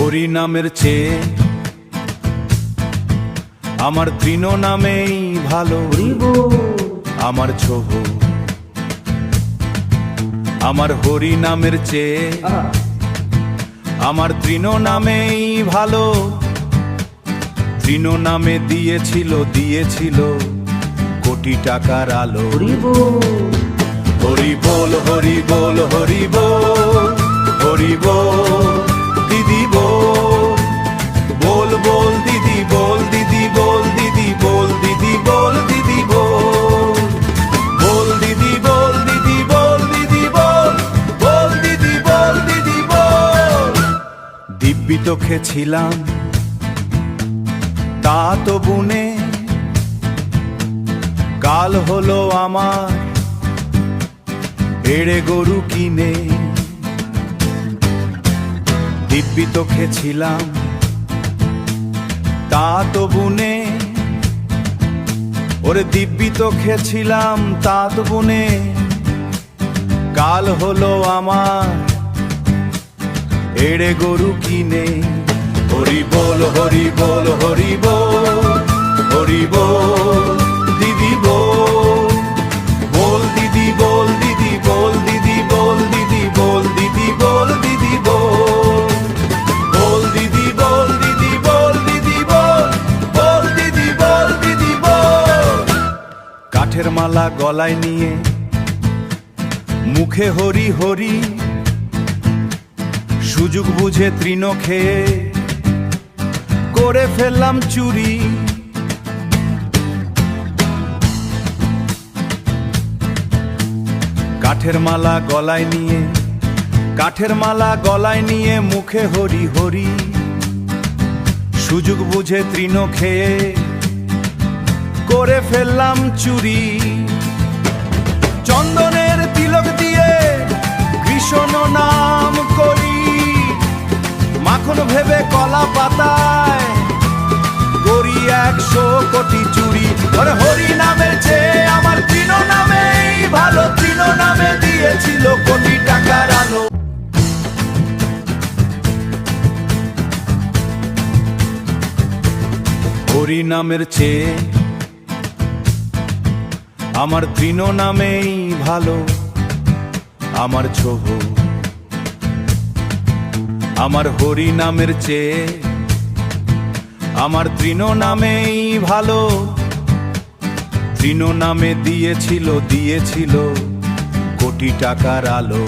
হরি নামের চেয়ে আমার তৃণ নামেই ভালো। আমার ছোহ আমার হরি নামের চেয়ে আমার তৃণ নামেই ভালো। তৃণ নামে দিয়েছিল কোটি টাকার আলো। হরি বল হরি বল হরি বল হরি বল দিদি বল। বল বল দিদি বল দিদি বল দিদি বল দিদি বল দিদি বল। বল দিদি বল দিদি বল দিদি বল বল দিদি বল দিদি বল। দিব্যি তোকে ছিলাম তা তো বুনে, কাল হলো আমার এড়ে গরু কিনে। দিব্যি তোকে ছিলাম তা তো বুনে, ওরে দিব্যি তোকে ছিলাম তা তো বুনে, কাল হলো আমার এড়ে গরু কিনে। হরি বল হরি বল হরি বল হরি বল দিদি বল। বল দিদি বল দিদি বল দিদি বল দিদি বল দিদি বল দিদি বল। বল দিদি বল দিদি বল দিদি বল বল দিদি বল দিদি বল। কাঠের মালা গলায় নিয়ে মুখে হরি হরি, সুযোগ বুঝে তৃণ খেয়ে করে ফেললাম চুরি। কাঠের মালা গলায় নিয়ে কাঠের মালা গলায় নিয়ে মুখে হরি হরি, সুযোগ বুঝে তৃণ খেয়ে করে ফেললাম চুরি। চন্দনের তিলক দিয়ে কৃষ্ণ নাম করি, মাখন ভেবে কলা পাতায় করি 100 কোটি চুরি। ওরে হরি নামের চেয়ে আমার তৃণ নামেই ভালো। তৃণ নামে দিয়েছিল কোটি টাকার আলো। হরি নামের চেয়ে আমার তৃণ নামেই ভালো। আমার ছোহ আমার হরি নামের চেয়ে আমার তৃণ নামেই ভালো। তৃণ নামে দিয়েছিল কোটি টাকার আলো।